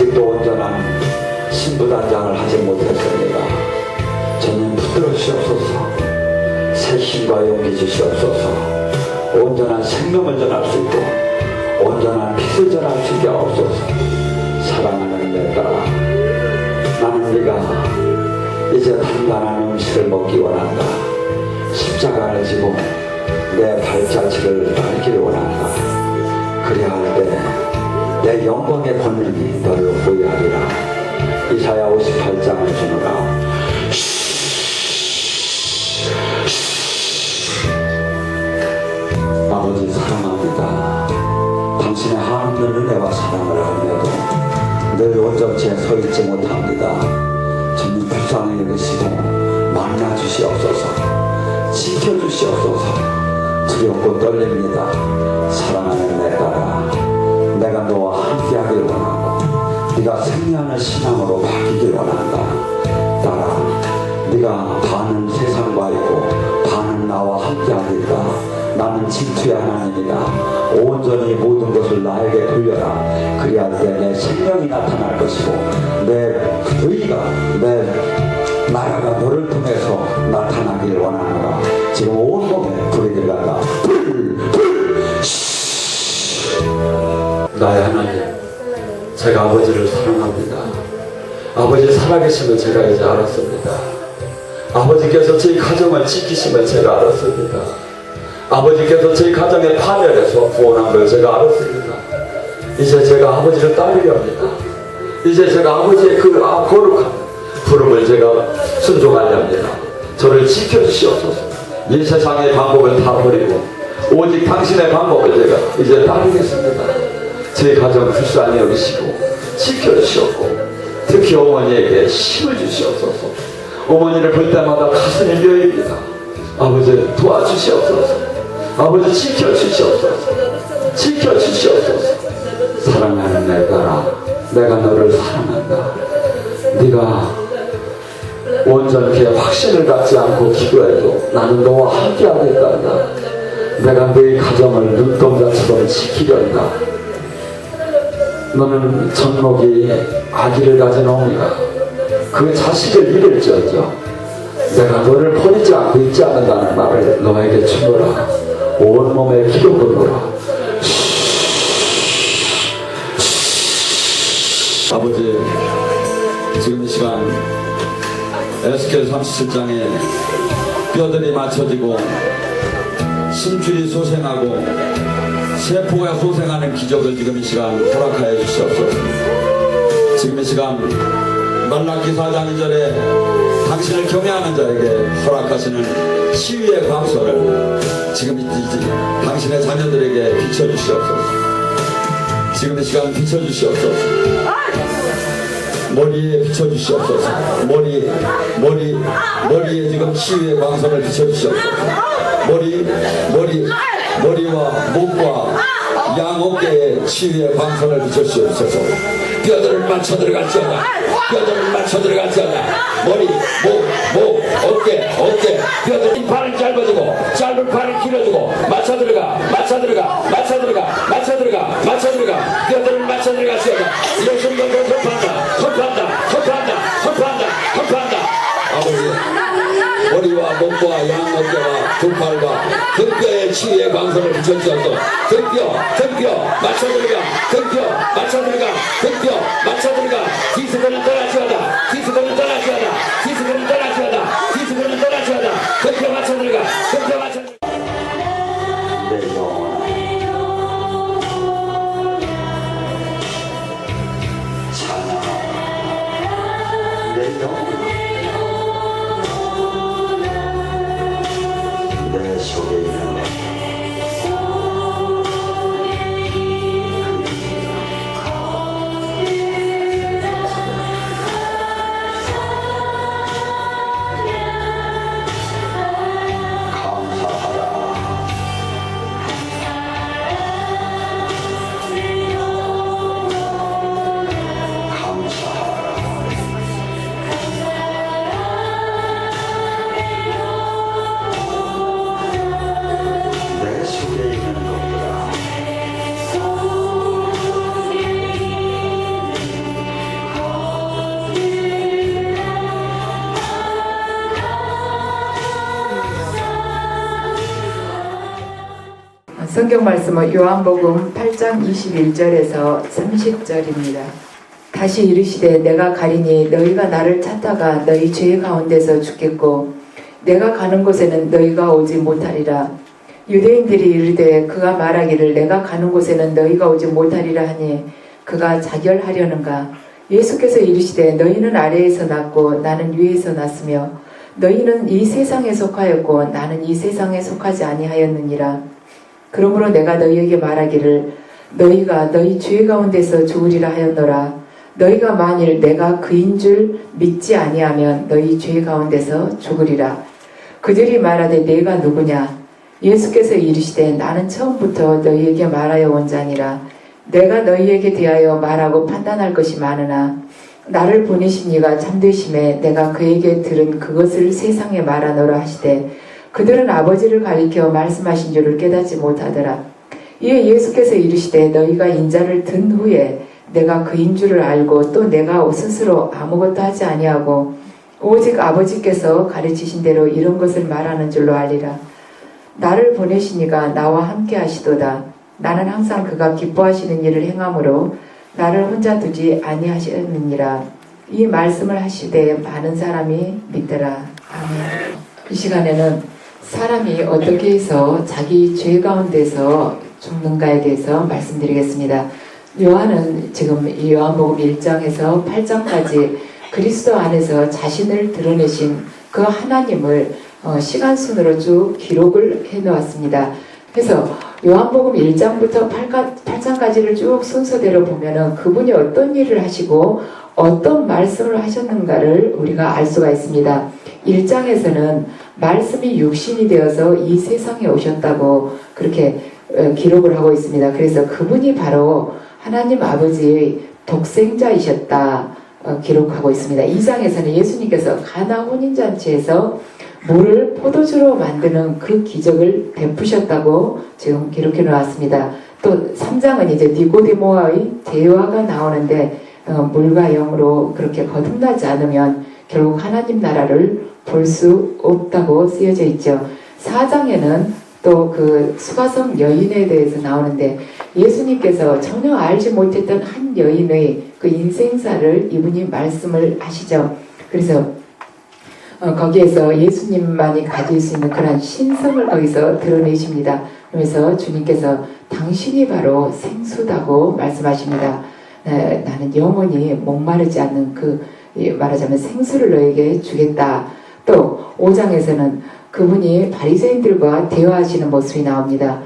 아직도 온전한 신부단장을 하지 못했습니다. 주님 붙들으시옵소서. 새 힘과 용기 주시옵소서. 온전한 생명을 전할 수 있고 온전한 빛을 전할 수 있게 하옵소서. 사랑하는 내 딸아, 나는 네가 이제 단단한 음식을 먹기 원한다. 십자가를 지고 내 발자취를 밟기를 원한다. 그래야 할 때 내 영광의 권능이 너를 보유하리라. 이사야 58장을 주노라. 아버지 사랑합니다. 당신의 한없는 은혜와 사랑을 알며도 늘 온전치에 서 있지 못합니다. 주님 불쌍히 여기시고 만나 주시옵소서. 지켜주시옵소서. 두렵고 떨립니다. 사랑하는 내 딸아, 내가 너와 함께하길 원하고 네가 생명의 신앙으로 바뀌길 원한다. 딸아, 네가 반은 세상과 있고 반은 나와 함께하니까 나는 진투의 하나님이다. 온전히 모든 것을 나에게 돌려라. 그리할 때 내 생명이 나타날 것이고 내 의가 내 나라가 너를 통해서 나타나길 원하노라. 지금 온몸에 불이 들어간다. 나의 하나님, 제가 아버지를 사랑합니다. 아버지 살아계심을 제가 이제 알았습니다. 아버지께서 제 가정을 지키심을 제가 알았습니다. 아버지께서 제 가정의 파멸에서 구원한 걸 제가 알았습니다. 이제 제가 아버지를 따르려 합니다. 이제 제가 아버지의 그 거룩한 부름을 제가 순종하려 합니다. 저를 지켜주시옵소서. 이 세상의 방법을 다 버리고 오직 당신의 방법을 제가 이제 따르겠습니다. 제 가정 불쌍히 여기시고 지켜주시옵고 특히 어머니에게 힘을 주시옵소서. 어머니를 볼 때마다 가슴이 묘입니다. 아버지 도와주시옵소서. 아버지 지켜주시옵소서. 지켜주시옵소서. 사랑하는 내 딸아, 내가 너를 사랑한다. 네가 온전히 확신을 갖지 않고 기도해도 나는 너와 함께 하겠단다. 내가 너의 가정을 눈동자처럼 지키련다. 너는 젖먹이 아기를 가진 어머니가 그 자식을 잃을지어정 내가 너를 버리지 않고 있지 않는다는 말을 너에게 주노라. 온몸에 기도 걸노라. 아버지, 지금 이 시간 에스겔 37장에 뼈들이 맞춰지고 심줄이 소생하고 세포가 소생하는 기적을 지금 이 시간 허락하여 주시옵소서. 지금 이 시간 말라기 4장 2절에 당신을 경외하는 자에게 허락하시는 시위의 광선을 지금 이 당신의 자녀들에게 비춰주시옵소서. 지금 이 시간 비춰주시옵소서. 머리에 비춰주시옵소서. 머리에 지금 시위의 광선을 비춰주시옵소서. 머리와 목과 양 어깨에 치유의 광선을 비춰주시옵소서. 뼈들을 맞춰 들어갈지어다. 뼈들을 맞춰 들어갈지어다. 머리, 목, 어깨 뼈들 팔을 짧아지고 짧은 팔을 길어지고 맞춰 들어가 뼈들을 맞춰 들어갈지어다. 예수님 이름으로 선포한다. 아버지, 머리와 목과 양 어깨와 두 팔과 등뼈의 치유의 광선을 비춰주셔서 등뼈 맞춰 들어가 디스코는 떠나지어다. 등뼈 맞춰 들어가. 내 영혼아, 찬양하라. 내 영혼아, 내 속에 있는 내 성경 말씀은 요한복음 8장 21절에서 30절입니다. 다시 이르시되 내가 가리니 너희가 나를 찾다가 너희 죄 가운데서 죽겠고 내가 가는 곳에는 너희가 오지 못하리라. 유대인들이 이르되 그가 말하기를 내가 가는 곳에는 너희가 오지 못하리라 하니 그가 자결하려는가. 예수께서 이르시되 너희는 아래에서 났고 나는 위에서 났으며 너희는 이 세상에 속하였고 나는 이 세상에 속하지 아니하였느니라. 그러므로 내가 너희에게 말하기를 너희가 너희 죄 가운데서 죽으리라 하였노라. 너희가 만일 내가 그인 줄 믿지 아니하면 너희 죄 가운데서 죽으리라. 그들이 말하되 내가 누구냐? 예수께서 이르시되 나는 처음부터 너희에게 말하여 온 자니라. 내가 너희에게 대하여 말하고 판단할 것이 많으나 나를 보내신 이가 참되심에 내가 그에게 들은 그것을 세상에 말하노라 하시되 그들은 아버지를 가리켜 말씀하신 줄을 깨닫지 못하더라. 이에 예수께서 이르시되 너희가 인자를 든 후에 내가 그인 줄을 알고 또 내가 스스로 아무것도 하지 아니하고 오직 아버지께서 가르치신 대로 이런 것을 말하는 줄로 알리라. 나를 보내신 이가 나와 함께 하시도다. 나는 항상 그가 기뻐하시는 일을 행함으로 나를 혼자 두지 아니하셨느니라. 이 말씀을 하시되 많은 사람이 믿더라. 아멘. 이 시간에는 사람이 어떻게 해서 자기 죄 가운데서 죽는가에 대해서 말씀드리겠습니다. 요한은 지금 이 요한복음 1장에서 8장까지 그리스도 안에서 자신을 드러내신 그 하나님을 시간순으로 쭉 기록을 해놓았습니다. 그래서 요한복음 1장부터 8장까지를 쭉 순서대로 보면은 그분이 어떤 일을 하시고 어떤 말씀을 하셨는가를 우리가 알 수가 있습니다. 1장에서는 말씀이 육신이 되어서 이 세상에 오셨다고 그렇게 기록을 하고 있습니다. 그래서 그분이 바로 하나님 아버지의 독생자이셨다 기록하고 있습니다. 2장에서는 예수님께서 가나 혼인잔치에서 물을 포도주로 만드는 그 기적을 베푸셨다고 지금 기록해 놓았습니다. 또 3장은 이제 니고데모와의 대화가 나오는데 물과 영으로 그렇게 거듭나지 않으면 결국 하나님 나라를 볼 수 없다고 쓰여져 있죠. 4장에는 또 그 수가성 여인에 대해서 나오는데 예수님께서 전혀 알지 못했던 한 여인의 그 인생사를 이분이 말씀을 하시죠. 그래서 거기에서 예수님만이 가질 수 있는 그런 신성을 거기서 드러내십니다. 그러면서 주님께서 당신이 바로 생수다고 말씀하십니다. 나는 영원히 목마르지 않는 그 말하자면 생수를 너에게 주겠다. 또 5장에서는 그분이 바리새인들과 대화하시는 모습이 나옵니다.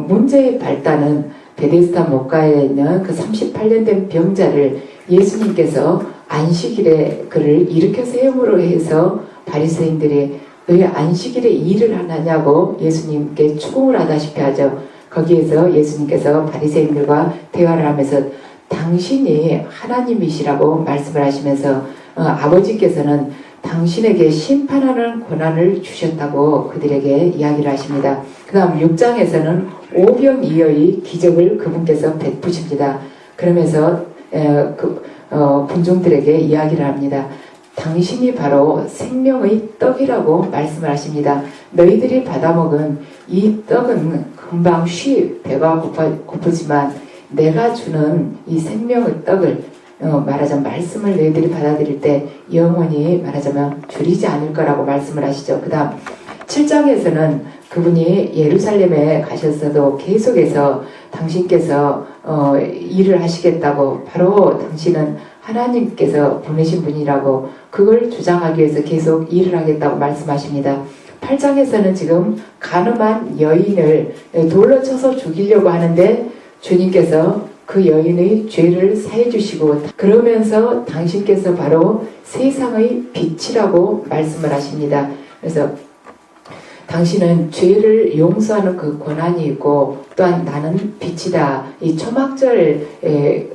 문제의 발단은 베데스다 목가에 있는 그 38년 된 병자를 예수님께서 안식일에 그를 일으켜 세움으로 해서 바리새인들이 왜 안식일에 일을 하느냐고 예수님께 추궁을 하다시피 하죠. 거기에서 예수님께서 바리새인들과 대화를 하면서 당신이 하나님이시라고 말씀을 하시면서 아버지께서는 당신에게 심판하는 권한을 주셨다고 그들에게 이야기를 하십니다. 그 다음 6장에서는 오병이어의 기적을 그분께서 베푸십니다. 그러면서 군중들에게 이야기를 합니다. 당신이 바로 생명의 떡이라고 말씀을 하십니다. 너희들이 받아먹은 이 떡은 금방 배가 고프지만 내가 주는 이 생명의 떡을 말하자면 말씀을 너희들이 받아들일 때 영원히 말하자면 줄이지 않을 거라고 말씀을 하시죠. 그 다음 7장에서는 그분이 예루살렘에 가셨어도 계속해서 당신께서 일을 하시겠다고 바로 당신은 하나님께서 보내신 분이라고 그걸 주장하기 위해서 계속 일을 하겠다고 말씀하십니다. 8장에서는 지금 가늠한 여인을 돌로 쳐서 죽이려고 하는데 주님께서 그 여인의 죄를 사해 주시고 그러면서 당신께서 바로 세상의 빛이라고 말씀을 하십니다. 그래서 당신은 죄를 용서하는 그 권한이 있고 또한 나는 빛이다. 이 초막절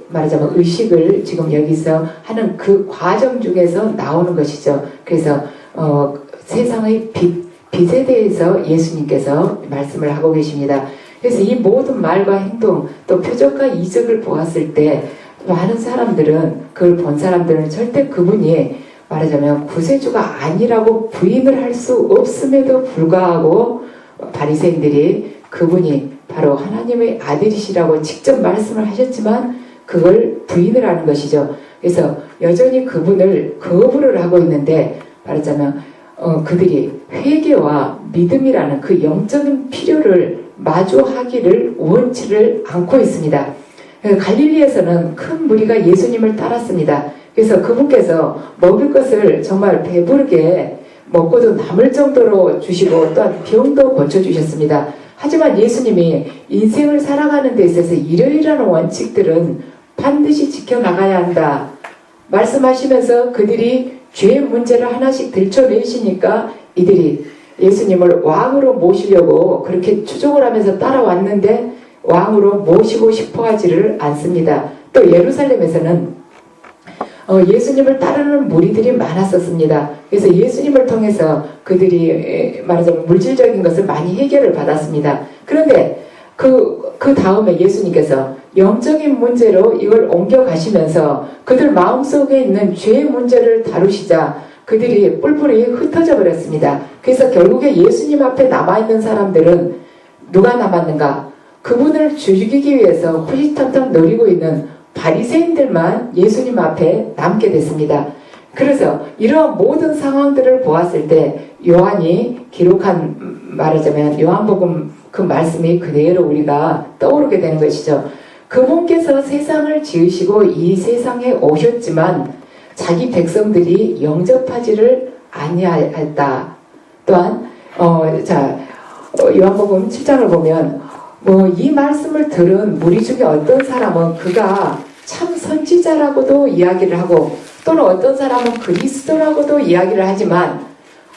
말하자면 의식을 지금 여기서 하는 그 과정 중에서 나오는 것이죠. 그래서 세상의 빛에 대해서 예수님께서 말씀을 하고 계십니다. 그래서 이 모든 말과 행동 또 표적과 이적을 보았을 때 많은 사람들은 그걸 본 사람들은 절대 그분이 말하자면 구세주가 아니라고 부인을 할 수 없음에도 불구하고 바리새인들이 그분이 바로 하나님의 아들이시라고 직접 말씀을 하셨지만 그걸 부인을 하는 것이죠. 그래서 여전히 그분을 거부를 하고 있는데 말하자면 그들이 회개와 믿음이라는 그 영적인 필요를 마주하기를 원치를 않고 있습니다. 갈릴리에서는 큰 무리가 예수님을 따랐습니다. 그래서 그분께서 먹을 것을 정말 배부르게 먹고도 남을 정도로 주시고 또한 병도 고쳐주셨습니다. 하지만 예수님이 인생을 살아가는 데 있어서 이러이러한 원칙들은 반드시 지켜나가야 한다 말씀하시면서 그들이 죄의 문제를 하나씩 들춰내시니까 이들이 예수님을 왕으로 모시려고 그렇게 추종을 하면서 따라왔는데 왕으로 모시고 싶어 하지를 않습니다. 또 예루살렘에서는 예수님을 따르는 무리들이 많았었습니다. 그래서 예수님을 통해서 그들이 말하자면 물질적인 것을 많이 해결을 받았습니다. 그런데 그 다음에 예수님께서 영적인 문제로 이걸 옮겨가시면서 그들 마음속에 있는 죄의 문제를 다루시자 그들이 뿔뿔이 흩어져 버렸습니다. 그래서 결국에 예수님 앞에 남아있는 사람들은 누가 남았는가? 그분을 죽이기 위해서 호시탐탐 노리고 있는 바리새인들만 예수님 앞에 남게 됐습니다. 그래서 이러한 모든 상황들을 보았을 때 요한이 기록한 말하자면 요한복음 그 말씀이 그대로 우리가 떠오르게 되는 것이죠. 그분께서 세상을 지으시고 이 세상에 오셨지만 자기 백성들이 영접하지를 아니하였다. 또한 요한복음 7장을 보면 이 말씀을 들은 무리 중에 어떤 사람은 그가 참 선지자라고도 이야기를 하고 또는 어떤 사람은 그리스도라고도 이야기를 하지만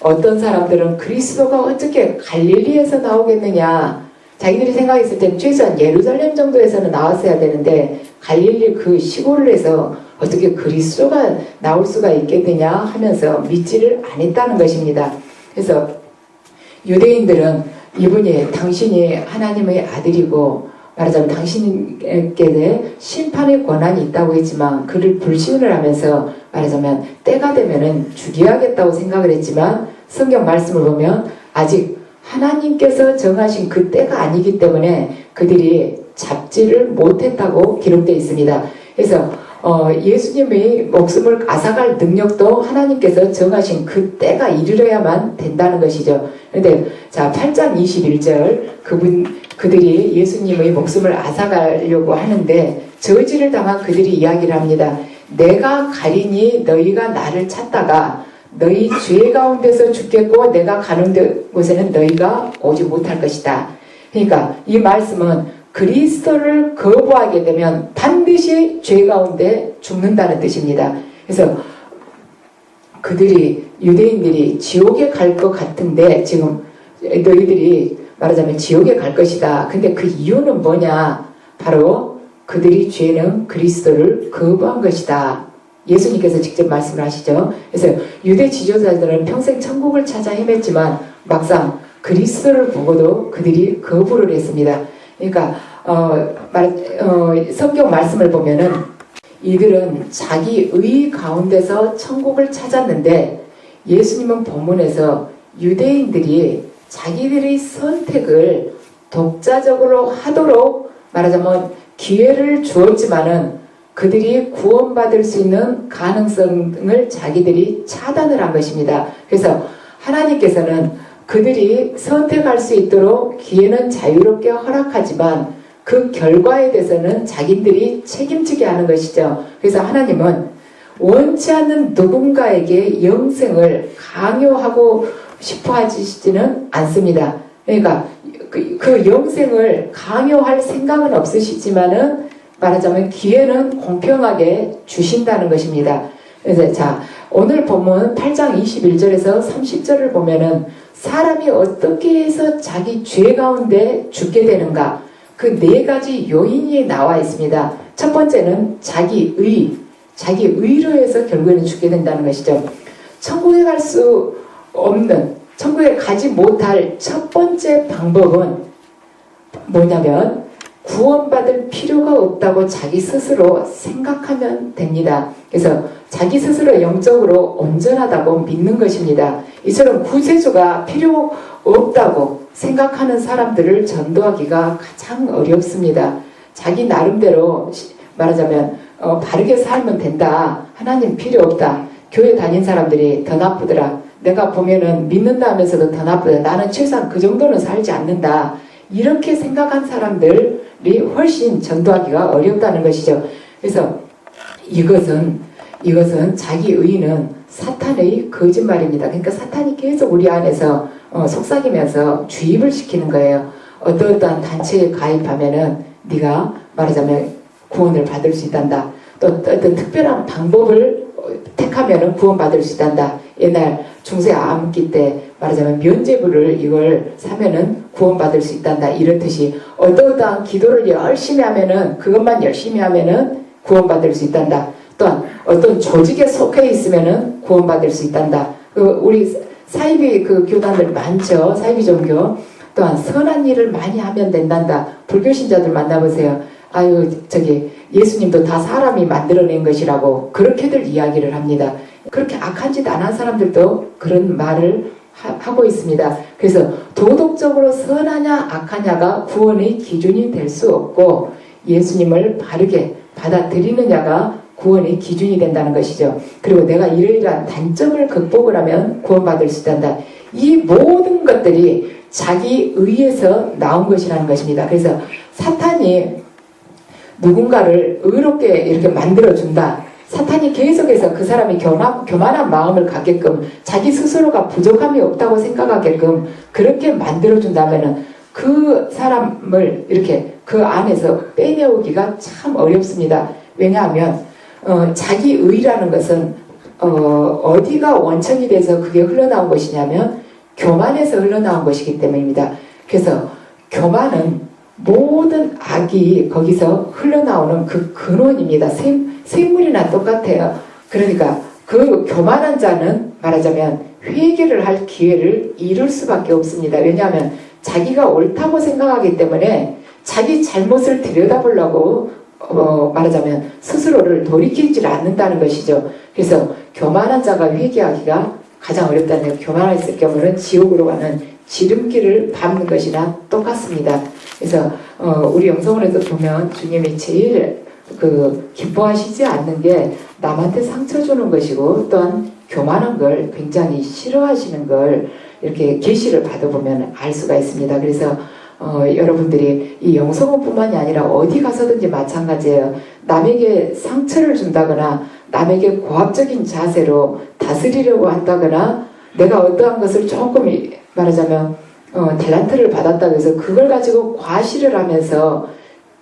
어떤 사람들은 그리스도가 어떻게 갈릴리에서 나오겠느냐 자기들이 생각했을 때는 최소한 예루살렘 정도에서는 나왔어야 되는데 갈릴리 그 시골에서 어떻게 그리스도가 나올 수가 있겠느냐 하면서 믿지를 않았다는 것입니다. 그래서 유대인들은 이분이 당신이 하나님의 아들이고 말하자면 당신에게 심판의 권한이 있다고 했지만 그를 불신을 하면서 말하자면 때가 되면은 죽여야겠다고 생각을 했지만 성경 말씀을 보면 아직 하나님께서 정하신 그 때가 아니기 때문에 그들이 잡지를 못했다고 기록되어 있습니다. 그래서 예수님의 목숨을 앗아갈 능력도 하나님께서 정하신 그 때가 이르러야만 된다는 것이죠. 그런데 8장 21절 그들이 예수님의 목숨을 앗아가려고 하는데 저지를 당한 그들이 이야기를 합니다. 내가 가리니 너희가 나를 찾다가 너희 죄 가운데서 죽겠고 내가 가는 곳에는 너희가 오지 못할 것이다. 그러니까 이 말씀은 그리스도를 거부하게 되면 반드시 죄 가운데 죽는다는 뜻입니다. 그래서 유대인들이 지옥에 갈 것 같은데 지금 너희들이 말하자면 지옥에 갈 것이다. 근데 그 이유는 뭐냐? 바로 그들이 죄는 그리스도를 거부한 것이다. 예수님께서 직접 말씀을 하시죠. 그래서 유대 지도자들은 평생 천국을 찾아 헤맸지만 막상 그리스도를 보고도 그들이 거부를 했습니다. 그러니까 성경 말씀을 보면은 이들은 자기 의 가운데서 천국을 찾았는데 예수님은 본문에서 유대인들이 자기들의 선택을 독자적으로 하도록 말하자면 기회를 주었지만은 그들이 구원받을 수 있는 가능성을 자기들이 차단을 한 것입니다. 그래서 하나님께서는 그들이 선택할 수 있도록 기회는 자유롭게 허락하지만 그 결과에 대해서는 자기들이 책임지게 하는 것이죠. 그래서 하나님은 원치 않는 누군가에게 영생을 강요하고 싶어 하시지는 않습니다. 그러니까 그 영생을 강요할 생각은 없으시지만은 말하자면 기회는 공평하게 주신다는 것입니다. 그래서 오늘 본문 8장 21절에서 30절을 보면은 사람이 어떻게 해서 자기 죄 가운데 죽게 되는가 그 4가지 요인이 나와 있습니다. 첫 번째는 자기 의로 해서 결국에는 죽게 된다는 것이죠. 천국에 갈 수 없는 천국에 가지 못할 첫 번째 방법은 뭐냐면 구원받을 필요가 없다고 자기 스스로 생각하면 됩니다. 그래서 자기 스스로 영적으로 온전하다고 믿는 것입니다. 이처럼 구세주가 필요 없다고 생각하는 사람들을 전도하기가 가장 어렵습니다. 자기 나름대로 말하자면 바르게 살면 된다. 하나님 필요 없다. 교회 다닌 사람들이 더 나쁘더라. 내가 보면은 믿는다 하면서도 더 나쁘다. 나는 최소한 그 정도는 살지 않는다. 이렇게 생각한 사람들이 훨씬 전도하기가 어렵다는 것이죠. 그래서 이것은 자기 의는 사탄의 거짓말입니다. 그러니까 사탄이 계속 우리 안에서 속삭이면서 주입을 시키는 거예요. 어떠한 단체에 가입하면은 네가 말하자면 구원을 받을 수 있단다. 또 어떤 특별한 방법을 택하면은 구원받을 수 있단다. 옛날 중세 암기 때 말하자면 면죄부를 이걸 사면은 구원받을 수 있단다. 이렇듯이 어떠한 기도를 열심히 하면은 그것만 열심히 하면은 구원받을 수 있단다. 또한 어떤 조직에 속해 있으면은 구원받을 수 있단다. 우리 사이비 교단들 많죠. 사이비 종교. 또한 선한 일을 많이 하면 된단다. 불교 신자들 만나보세요. 아유 예수님도 다 사람이 만들어낸 것이라고 그렇게들 이야기를 합니다. 그렇게 악한 짓 안 한 사람들도 그런 말을 하고 있습니다. 그래서 도덕적으로 선하냐 악하냐가 구원의 기준이 될 수 없고 예수님을 바르게 받아들이느냐가 구원의 기준이 된다는 것이죠. 그리고 내가 이러이러한 단점을 극복을 하면 구원받을 수 있단다. 이 모든 것들이 자기 의에서 나온 것이라는 것입니다. 그래서 사탄이 누군가를 의롭게 이렇게 만들어준다. 사탄이 계속해서 그 사람이 교만한 마음을 갖게끔 자기 스스로가 부족함이 없다고 생각하게끔 그렇게 만들어준다면은 그 사람을 이렇게 그 안에서 빼내오기가 참 어렵습니다. 왜냐하면 자기 의라는 것은 어디가 원천이 돼서 그게 흘러나온 것이냐면 교만에서 흘러나온 것이기 때문입니다. 그래서 교만은 모든 악이 거기서 흘러나오는 그 근원입니다. 샘물이나 똑같아요. 그러니까 그 교만한 자는 말하자면 회개를 할 기회를 잃을 수밖에 없습니다. 왜냐하면 자기가 옳다고 생각하기 때문에 자기 잘못을 들여다보려고 말하자면 스스로를 돌이키질 않는다는 것이죠. 그래서 교만한 자가 회개하기가 가장 어렵다는 거예요. 교만했을 경우는 지옥으로 가는 지름길을 밟는 것이나 똑같습니다. 그래서 우리 영성원에도 보면 주님이 제일 기뻐하시지 않는 게 남한테 상처 주는 것이고 또한 교만한 걸 굉장히 싫어하시는 걸 이렇게 계시를 받아보면 알 수가 있습니다. 그래서 여러분들이 이 영성원뿐만이 아니라 어디 가서든지 마찬가지예요. 남에게 상처를 준다거나 남에게 고압적인 자세로 다스리려고 한다거나 내가 어떠한 것을 조금 말하자면 탤런트를 받았다고 해서 그걸 가지고 과시를 하면서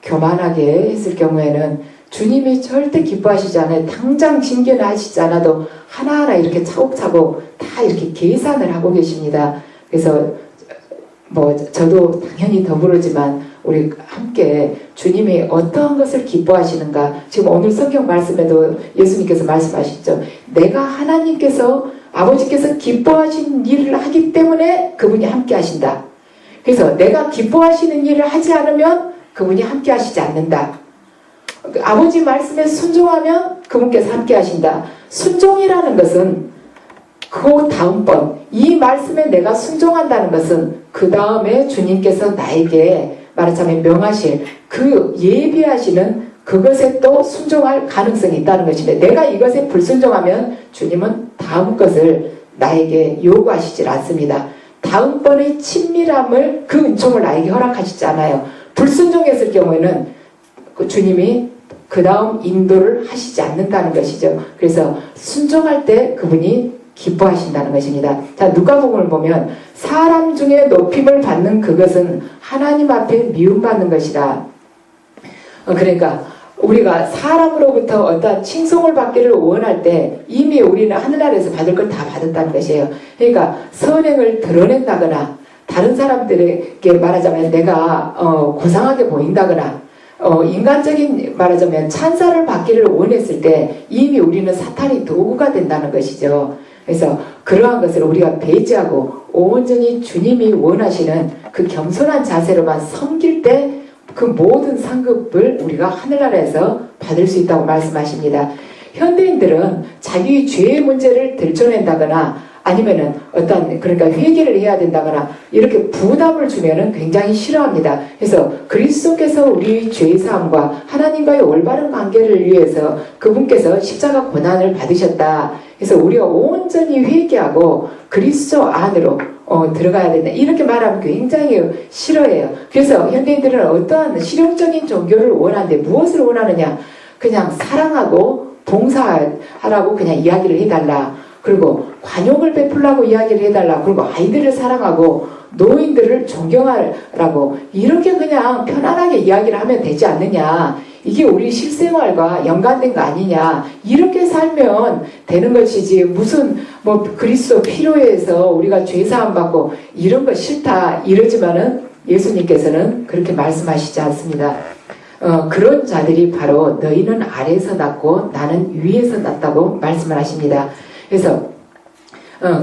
교만하게 했을 경우에는 주님이 절대 기뻐하시지 않아요. 당장 징계는 하시지 않아도 하나하나 이렇게 차곡차곡 다 이렇게 계산을 하고 계십니다. 그래서 저도 당연히 더불어지만 우리 함께 주님이 어떠한 것을 기뻐하시는가. 지금 오늘 성경 말씀에도 예수님께서 말씀하셨죠. 내가 하나님께서 아버지께서 기뻐하신 일을 하기 때문에 그분이 함께 하신다. 그래서 내가 기뻐하시는 일을 하지 않으면 그분이 함께 하시지 않는다. 아버지 말씀에 순종하면 그분께서 함께 하신다. 순종이라는 것은 그 다음번 이 말씀에 내가 순종한다는 것은 그 다음에 주님께서 나에게 말하자면 명하실 그 예비하시는 그것에 또 순종할 가능성이 있다는 것인데 내가 이것에 불순종하면 주님은 다음 것을 나에게 요구하시질 않습니다. 다음번의 친밀함을 그 은총을 나에게 허락하시지 않아요. 불순종했을 경우에는 그 주님이 그 다음 인도를 하시지 않는다는 것이죠. 그래서 순종할 때 그분이 기뻐하신다는 것입니다. 자, 누가복음을 보면 사람 중에 높임을 받는 그것은 하나님 앞에 미움받는 것이다. 그러니까 우리가 사람으로부터 어떤 칭송을 받기를 원할 때 이미 우리는 하늘나라에서 받을 걸 다 받았다는 것이에요. 그러니까 선행을 드러낸다거나 다른 사람들에게 말하자면 내가 고상하게 보인다거나 인간적인 말하자면 찬사를 받기를 원했을 때 이미 우리는 사탄의 도구가 된다는 것이죠. 그래서 그러한 것을 우리가 배제하고 온전히 주님이 원하시는 그 겸손한 자세로만 섬길 때 그 모든 상급을 우리가 하늘나라에서 받을 수 있다고 말씀하십니다. 현대인들은 자기 죄의 문제를 들춰낸다거나 아니면은 어떤 그러니까 회개를 해야 된다거나 이렇게 부담을 주면은 굉장히 싫어합니다. 그래서 그리스도께서 우리 죄 사함과 하나님과의 올바른 관계를 위해서 그분께서 십자가 고난을 받으셨다. 그래서 우리가 온전히 회개하고 그리스도 안으로 들어가야 된다. 이렇게 말하면 굉장히 싫어해요. 그래서 현대인들은 어떠한 실용적인 종교를 원하는데 무엇을 원하느냐? 그냥 사랑하고 봉사하라고 그냥 이야기를 해달라. 그리고 관용을 베풀라고 이야기를 해달라. 그리고 아이들을 사랑하고 노인들을 존경하라고 이렇게 그냥 편안하게 이야기를 하면 되지 않느냐. 이게 우리 실생활과 연관된 거 아니냐. 이렇게 살면 되는 것이지 무슨 뭐 그리스도 필요해서 우리가 죄사함 받고 이런 거 싫다 이러지만은 예수님께서는 그렇게 말씀하시지 않습니다. 그런 자들이 바로 너희는 아래에서 났고 나는 위에서 났다고 말씀을 하십니다. 그래서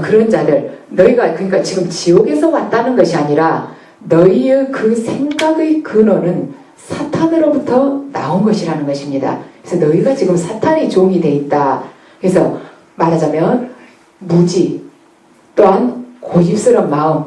그런 자들 너희가 그러니까 지금 지옥에서 왔다는 것이 아니라 너희의 그 생각의 근원은 사탄으로부터 나온 것이라는 것입니다. 그래서 너희가 지금 사탄의 종이 돼 있다. 그래서 말하자면 무지 또한 고집스러운 마음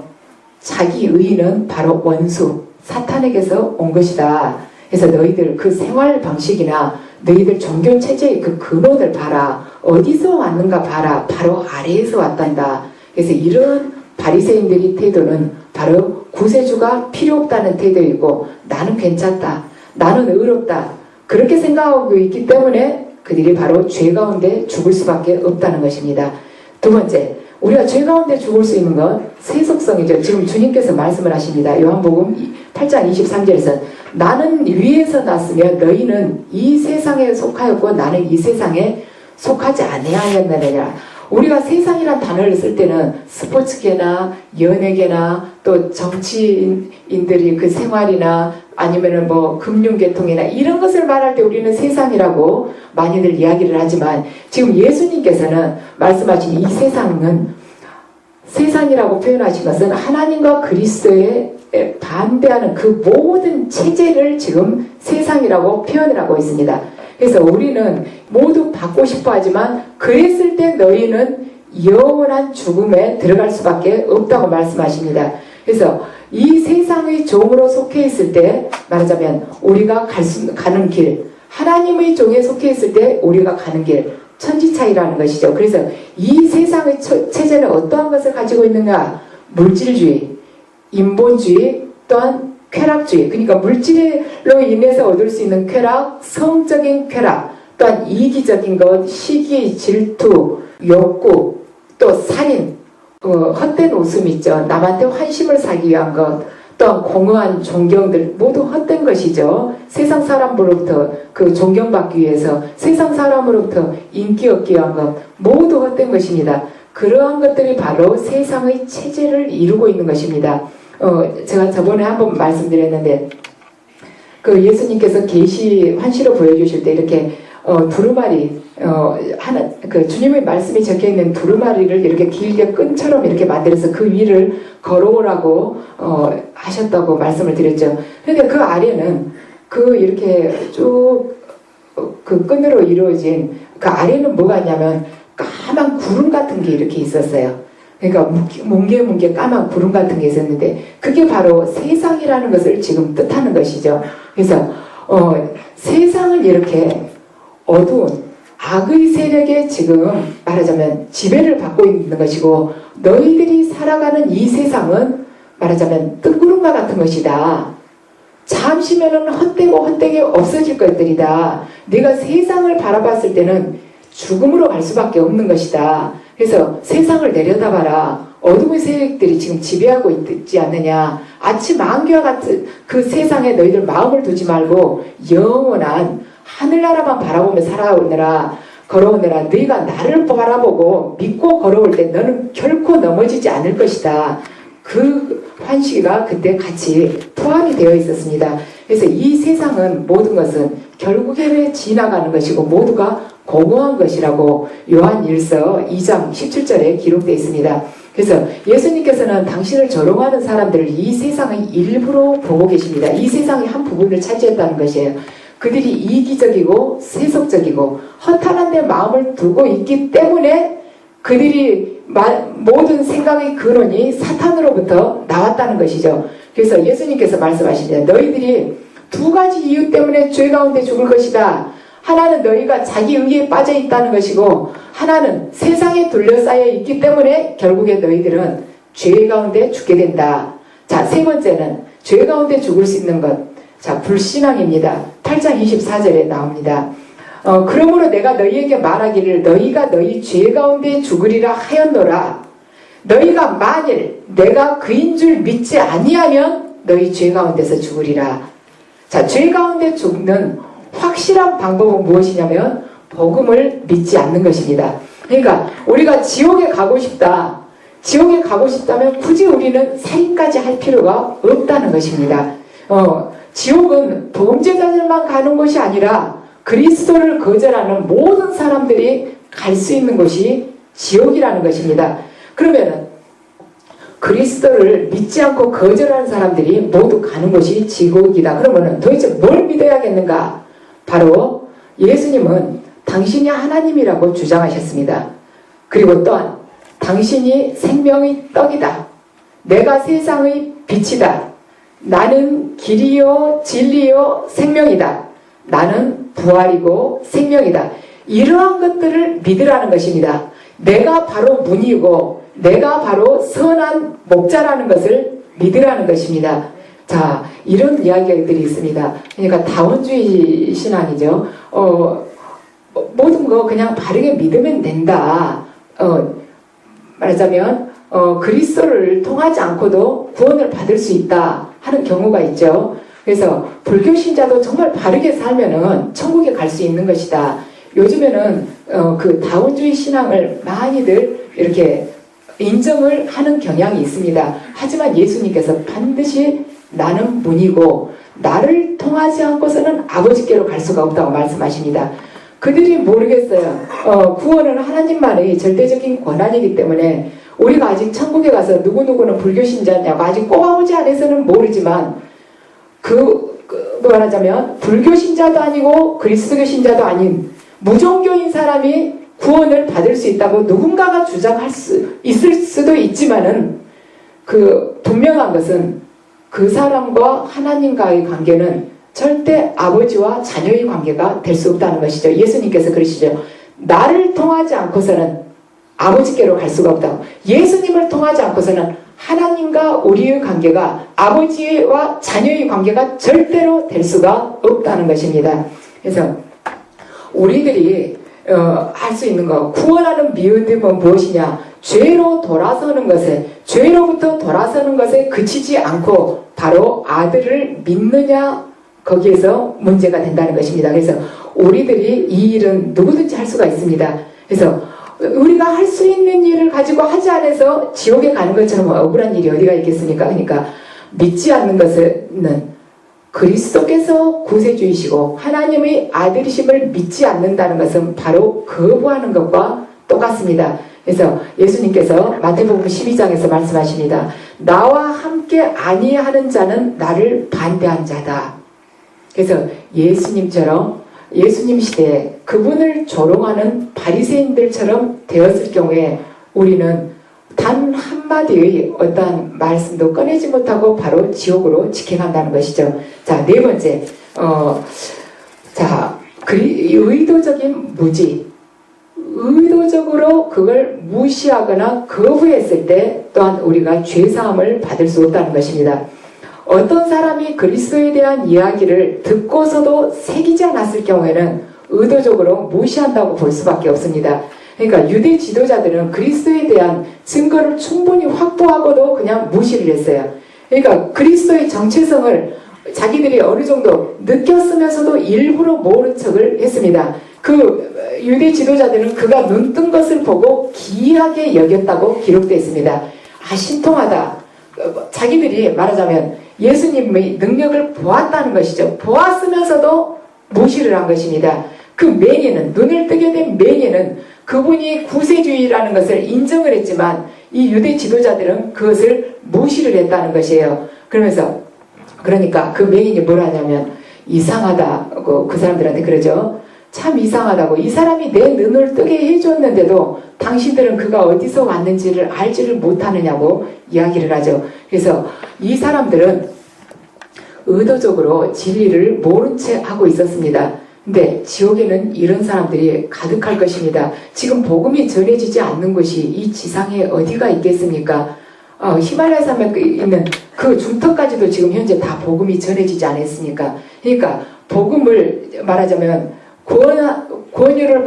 자기 의는 바로 원수 사탄에게서 온 것이다. 그래서 너희들 그 생활 방식이나 너희들 종교 체제의 그 근원을 봐라. 어디서 왔는가 봐라. 바로 아래에서 왔단다. 그래서 이런 바리새인들의 태도는 바로 구세주가 필요 없다는 태도이고 나는 괜찮다. 나는 의롭다. 그렇게 생각하고 있기 때문에 그들이 바로 죄 가운데 죽을 수밖에 없다는 것입니다. 두 번째, 우리가 죄 가운데 죽을 수 있는 건 세속성이죠. 지금 주님께서 말씀을 하십니다. 요한복음 8장 23절에서 나는 위에서 났으며 너희는 이 세상에 속하였고 나는 이 세상에 속하지 아니하였느니라. 우리가 세상이란 단어를 쓸 때는 스포츠계나 연예계나 또 정치인들이 그 생활이나 아니면은 뭐 금융계통이나 이런 것을 말할 때 우리는 세상이라고 많이들 이야기를 하지만 지금 예수님께서는 말씀하신 이 세상은 세상이라고 표현하신 것은 하나님과 그리스도에 반대하는 그 모든 체제를 지금 세상이라고 표현을 하고 있습니다. 그래서 우리는 모두 받고 싶어 하지만 그랬을 때 너희는 영원한 죽음에 들어갈 수밖에 없다고 말씀하십니다. 그래서 이 세상의 종으로 속해 있을 때 말하자면 우리가 가는 길 하나님의 종에 속해 있을 때 우리가 가는 길 천지차이라는 것이죠. 그래서 이 세상의 체제는 어떠한 것을 가지고 있는가? 물질주의, 인본주의 또한 쾌락주의, 그러니까 물질로 인해서 얻을 수 있는 쾌락, 성적인 쾌락, 또한 이기적인 것, 시기, 질투, 욕구, 또 살인, 헛된 웃음 있죠. 남한테 환심을 사기 위한 것, 또한 공허한 존경들 모두 헛된 것이죠. 세상 사람으로부터 그 존경받기 위해서 세상 사람으로부터 인기 얻기 위한 것 모두 헛된 것입니다. 그러한 것들이 바로 세상의 체제를 이루고 있는 것입니다. 제가 저번에 한번 말씀드렸는데 그 예수님께서 계시 환시로 보여주실 때 이렇게 두루마리 하나 그 주님의 말씀이 적혀 있는 두루마리를 이렇게 길게 끈처럼 이렇게 만들어서 그 위를 걸어오라고 하셨다고 말씀을 드렸죠. 그런데 그 아래는 그 이렇게 쭉 그 끈으로 이루어진 그 아래는 뭐가 있냐면 까만 구름 같은 게 이렇게 있었어요. 그러니까 뭉게뭉게 까만 구름 같은 게 있었는데 그게 바로 세상이라는 것을 지금 뜻하는 것이죠. 그래서 세상을 이렇게 어두운 악의 세력에 지금 말하자면 지배를 받고 있는 것이고 너희들이 살아가는 이 세상은 말하자면 뜬구름과 같은 것이다. 잠시면은 헛되게 없어질 것들이다. 네가 세상을 바라봤을 때는 죽음으로 갈 수밖에 없는 것이다. 그래서 세상을 내려다봐라. 어둠의 세력들이 지금 지배하고 있지 않느냐. 아침 안개와 같은 그 세상에 너희들 마음을 두지 말고 영원한 하늘나라만 바라보며 걸어오느라 너희가 나를 바라보고 믿고 걸어올 때 너는 결코 넘어지지 않을 것이다. 그 환시가 그때 같이 포함이 되어 있었습니다. 그래서 이 세상은 모든 것은 결국에는 지나가는 것이고 모두가 공허한 것이라고 요한 1서 2장 17절에 기록되어 있습니다. 그래서 예수님께서는 당신을 조롱하는 사람들을 이 세상의 일부로 보고 계십니다. 이 세상의 한 부분을 차지했다는 것이에요. 그들이 이기적이고 세속적이고 허탄한 데 마음을 두고 있기 때문에 그들이 모든 생각의 근원이 사탄으로부터 나왔다는 것이죠. 그래서 예수님께서 말씀하십니다. 너희들이 두 가지 이유 때문에 죄 가운데 죽을 것이다. 하나는 너희가 자기 의에 빠져 있다는 것이고 하나는 세상에 둘러싸여 있기 때문에 결국에 너희들은 죄 가운데 죽게 된다. 자, 세 번째는 죄 가운데 죽을 수 있는 것. 자, 불신앙입니다. 8장 24절에 나옵니다. 그러므로 내가 너희에게 말하기를 너희가 너희 죄 가운데 죽으리라 하였노라. 너희가 만일 내가 그인 줄 믿지 아니하면 너희 죄 가운데서 죽으리라. 자, 죄 가운데 죽는 확실한 방법은 무엇이냐면 복음을 믿지 않는 것입니다. 그러니까 우리가 지옥에 가고 싶다. 지옥에 가고 싶다면 굳이 우리는 살인까지 할 필요가 없다는 것입니다. 지옥은 범죄자들만 가는 곳이 아니라 그리스도를 거절하는 모든 사람들이 갈 수 있는 곳이 지옥이라는 것입니다. 그러면 그리스도를 믿지 않고 거절하는 사람들이 모두 가는 곳이 지옥이다. 그러면 도대체 뭘 믿어야겠는가? 바로 예수님은 당신이 하나님이라고 주장하셨습니다. 그리고 또한 당신이 생명의 떡이다. 내가 세상의 빛이다. 나는 길이요 진리요 생명이다. 나는 부활이고 생명이다. 이러한 것들을 믿으라는 것입니다. 내가 바로 문이고 내가 바로 선한 목자라는 것을 믿으라는 것입니다. 자, 이런 이야기들이 있습니다. 그러니까 다원주의 신앙이죠. 모든 거 그냥 바르게 믿으면 된다. 말하자면 그리스도를 통하지 않고도 구원을 받을 수 있다 하는 경우가 있죠. 그래서 불교 신자도 정말 바르게 살면은 천국에 갈 수 있는 것이다. 요즘에는 그 다원주의 신앙을 많이들 이렇게 인정을 하는 경향이 있습니다. 하지만 예수님께서 반드시 나는 문이고 나를 통하지 않고서는 아버지께로 갈 수가 없다고 말씀하십니다. 그들이 모르겠어요. 구원은 하나님만의 절대적인 권한이기 때문에 우리가 아직 천국에 가서 누구누구는 불교 신자냐고 아직 꼽아오지 않아서는 모르지만 말하자면 불교 신자도 아니고 그리스도교 신자도 아닌 무종교인 사람이 구원을 받을 수 있다고 누군가가 주장할 수 있을 수도 있지만은 그 분명한 것은 그 사람과 하나님과의 관계는 절대 아버지와 자녀의 관계가 될 수 없다는 것이죠. 예수님께서 그러시죠. 나를 통하지 않고서는 아버지께로 갈 수가 없다고. 예수님을 통하지 않고서는 하나님과 우리의 관계가 아버지와 자녀의 관계가 절대로 될 수가 없다는 것입니다. 그래서 우리들이 할 수 있는 것, 구원하는 믿음은 무엇이냐? 죄로 돌아서는 것에, 죄로부터 돌아서는 것에 그치지 않고 바로 아들을 믿느냐, 거기에서 문제가 된다는 것입니다. 그래서 우리들이 이 일은 누구든지 할 수가 있습니다. 그래서 우리가 할 수 있는 일을 가지고 하지 않아서 지옥에 가는 것처럼 억울한 일이 어디가 있겠습니까? 그러니까 믿지 않는 것은 그리스도께서 구세주이시고 하나님의 아들이심을 믿지 않는다는 것은 바로 거부하는 것과 똑같습니다. 그래서 예수님께서 마태복음 12장에서 말씀하십니다. 나와 함께 아니하는 자는 나를 반대한 자다. 그래서 예수님처럼 예수님 시대에 그분을 조롱하는 바리새인들처럼 되었을 경우에 우리는 단 한마디의 어떠한 말씀도 꺼내지 못하고 바로 지옥으로 직행한다는 것이죠. 자, 네 번째, 의도적인 무지. 의도적으로 그걸 무시하거나 거부했을 때 또한 우리가 죄사함을 받을 수 없다는 것입니다. 어떤 사람이 그리스도에 대한 이야기를 듣고서도 새기지 않았을 경우에는 의도적으로 무시한다고 볼 수밖에 없습니다. 그러니까 유대 지도자들은 그리스도에 대한 증거를 충분히 확보하고도 그냥 무시를 했어요. 그러니까 그리스도의 정체성을 자기들이 어느 정도 느꼈으면서도 일부러 모른 척을 했습니다. 그 유대 지도자들은 그가 눈뜬 것을 보고 기이하게 여겼다고 기록되어 있습니다. 신통하다. 자기들이 말하자면 예수님의 능력을 보았다는 것이죠. 보았으면서도 무시를 한 것입니다. 그 맹인은, 눈을 뜨게 된 맹인은 그분이 구세주의라는 것을 인정을 했지만 이 유대 지도자들은 그것을 무시를 했다는 것이에요. 그러니까 그 맹인이 뭘 하냐면 이상하다고 그 사람들한테 그러죠. 참 이상하다고. 이 사람이 내 눈을 뜨게 해줬는데도 당신들은 그가 어디서 왔는지를 알지를 못하느냐고 이야기를 하죠. 그래서 이 사람들은 의도적으로 진리를 모른 채 하고 있었습니다. 근데 지옥에는 이런 사람들이 가득할 것입니다. 지금 복음이 전해지지 않는 곳이 이 지상에 어디가 있겠습니까? 히말라야 산맥에 있는 그 중턱까지도 지금 현재 다 복음이 전해지지 않았습니까? 그러니까 복음을 말하자면 권유를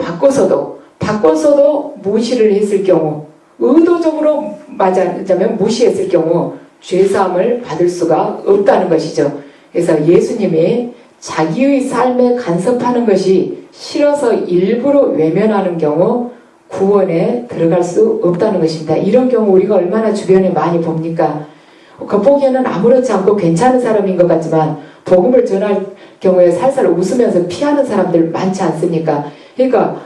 바꿔서도 무시를 했을 경우, 의도적으로 말하자면 무시했을 경우 죄사함을 받을 수가 없다는 것이죠. 그래서 예수님이 자기의 삶에 간섭하는 것이 싫어서 일부러 외면하는 경우 구원에 들어갈 수 없다는 것입니다. 이런 경우 우리가 얼마나 주변에 많이 봅니까? 겉보기에는 아무렇지 않고 괜찮은 사람인 것 같지만 복음을 전할 경우에 살살 웃으면서 피하는 사람들 많지 않습니까? 그러니까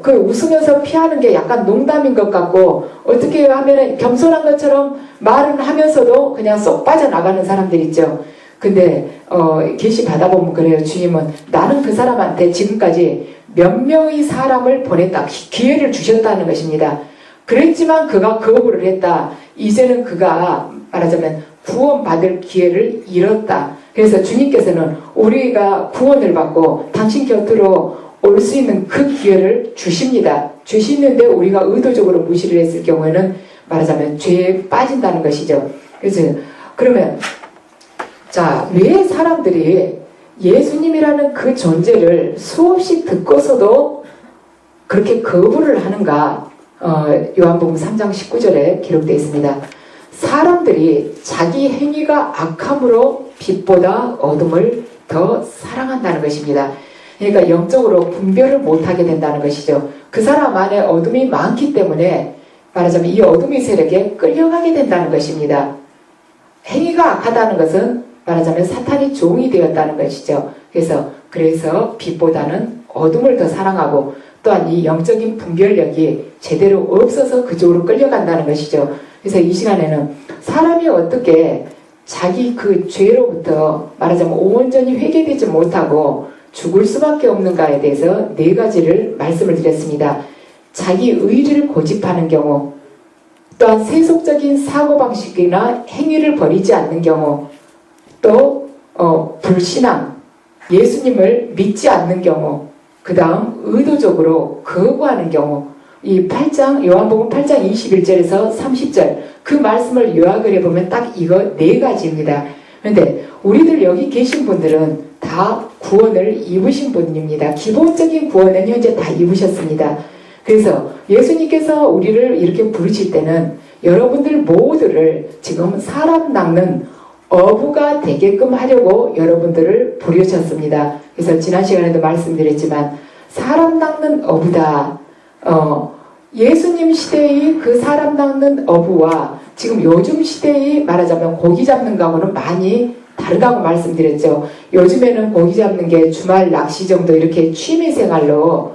그 웃으면서 피하는 게 약간 농담인 것 같고 어떻게 하면 겸손한 것처럼 말은 하면서도 그냥 쏙 빠져나가는 사람들 있죠. 근데 계시 받아보면 그래요. 주님은 나는 그 사람한테 지금까지 몇 명의 사람을 보냈다. 기회를 주셨다는 것입니다. 그랬지만 그가 거부를 했다. 이제는 그가 말하자면 구원받을 기회를 잃었다. 그래서 주님께서는 우리가 구원을 받고 당신 곁으로 올 수 있는 그 기회를 주십니다. 주시는데 우리가 의도적으로 무시를 했을 경우에는 말하자면 죄에 빠진다는 것이죠. 그래서 그러면 자, 왜 사람들이 예수님이라는 그 존재를 수없이 듣고서도 그렇게 거부를 하는가? 요한복음 3장 19절에 기록되어 있습니다. 사람들이 자기 행위가 악함으로 빛보다 어둠을 더 사랑한다는 것입니다. 그러니까 영적으로 분별을 못하게 된다는 것이죠. 그 사람 안에 어둠이 많기 때문에 말하자면 이 어둠의 세력에 끌려가게 된다는 것입니다. 행위가 악하다는 것은 말하자면 사탄이 종이 되었다는 것이죠. 그래서 빛보다는 어둠을 더 사랑하고 또한 이 영적인 분별력이 제대로 없어서 그쪽으로 끌려간다는 것이죠. 그래서 이 시간에는 사람이 어떻게 자기 그 죄로부터 말하자면 온전히 회개되지 못하고 죽을 수밖에 없는가에 대해서 4가지를 말씀을 드렸습니다. 자기 의리를 고집하는 경우, 또한 세속적인 사고방식이나 행위를 버리지 않는 경우, 또 불신앙, 예수님을 믿지 않는 경우, 그 다음 의도적으로 거부하는 경우, 이 8장 요한복음 8장 21절에서 30절 그 말씀을 요약을 해보면 딱 이거 4가지입니다. 그런데 우리들 여기 계신 분들은 다 구원을 입으신 분입니다. 기본적인 구원은 현재 다 입으셨습니다. 그래서 예수님께서 우리를 이렇게 부르실 때는 여러분들 모두를 지금 사람 낚는 어부가 되게끔 하려고 여러분들을 부르셨습니다. 그래서 지난 시간에도 말씀드렸지만 사람 낚는 어부다. 예수님 시대의 그 사람 낚는 어부와 지금 요즘 시대의 말하자면 고기 잡는 거하고는 많이 다르다고 말씀드렸죠. 요즘에는 고기 잡는 게 주말 낚시 정도 이렇게 취미생활로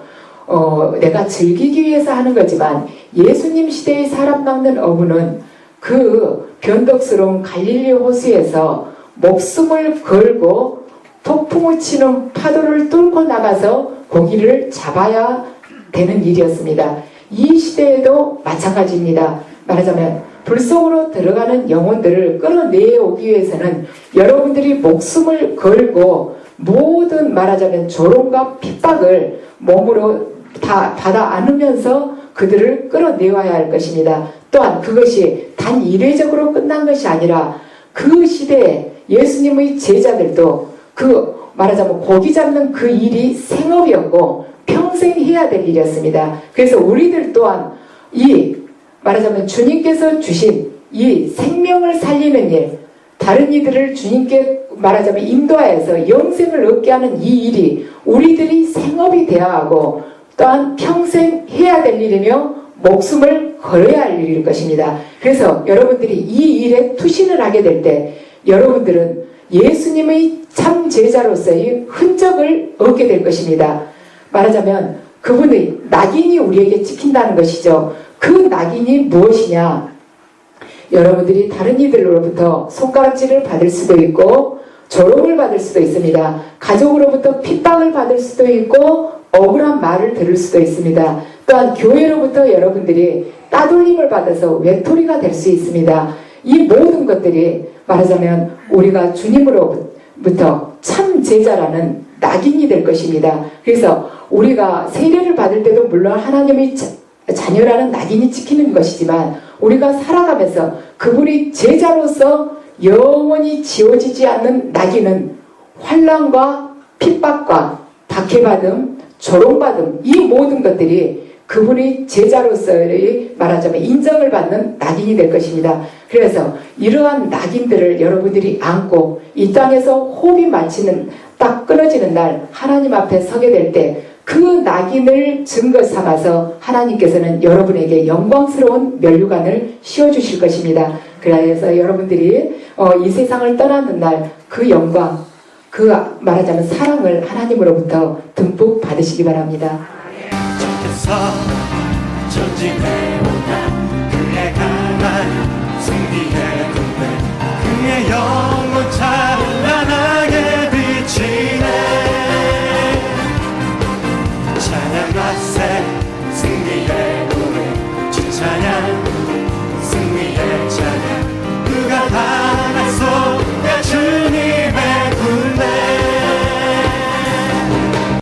내가 즐기기 위해서 하는 거지만 예수님 시대의 사람 낚는 어부는 그 변덕스러운 갈릴리 호수에서 목숨을 걸고 폭풍을 치는 파도를 뚫고 나가서 고기를 잡아야 되는 일이었습니다. 이 시대에도 마찬가지입니다. 말하자면 불속으로 들어가는 영혼들을 끌어내오기 위해서는 여러분들이 목숨을 걸고 모든 말하자면 조롱과 핍박을 몸으로 다 받아 안으면서 그들을 끌어내와야 할 것입니다. 또한 그것이 단 이례적으로 끝난 것이 아니라 그 시대에 예수님의 제자들도 그 말하자면 고기 잡는 그 일이 생업이었고 평생 해야 될 일이었습니다. 그래서 우리들 또한 이 말하자면 주님께서 주신 이 생명을 살리는 일, 다른 이들을 주님께 말하자면 인도하여서 영생을 얻게 하는 이 일이 우리들이 생업이 되어야 하고 또한 평생 해야 될 일이며 목숨을 걸어야 할 일일 것입니다. 그래서 여러분들이 이 일에 투신을 하게 될 때 여러분들은 예수님의 참 제자로서의 흔적을 얻게 될 것입니다. 말하자면 그분의 낙인이 우리에게 찍힌다는 것이죠. 그 낙인이 무엇이냐? 여러분들이 다른 이들로부터 손가락질을 받을 수도 있고 조롱을 받을 수도 있습니다. 가족으로부터 핍박을 받을 수도 있고 억울한 말을 들을 수도 있습니다. 또한 교회로부터 여러분들이 따돌림을 받아서 외톨이가 될 수 있습니다. 이 모든 것들이 말하자면 우리가 주님으로부터 참 제자라는 낙인이 될 것입니다. 그래서 우리가 세례를 받을 때도 물론 하나님의 자녀라는 낙인이 찍히는 것이지만 우리가 살아가면서 그분이 제자로서 영원히 지워지지 않는 낙인은 환난과 핍박과 박해받음, 조롱받음 이 모든 것들이 그분의 제자로서의 말하자면 인정을 받는 낙인이 될 것입니다. 그래서 이러한 낙인들을 여러분들이 안고 이 땅에서 호흡이 마치는 딱 끊어지는 날 하나님 앞에 서게 될 때 그 낙인을 증거 삼아서 하나님께서는 여러분에게 영광스러운 면류관을 씌워주실 것입니다. 그래서 여러분들이 이 세상을 떠나는 날 그 영광, 그 말하자면 사랑을 하나님으로부터 듬뿍 받으시기 바랍니다. 전진해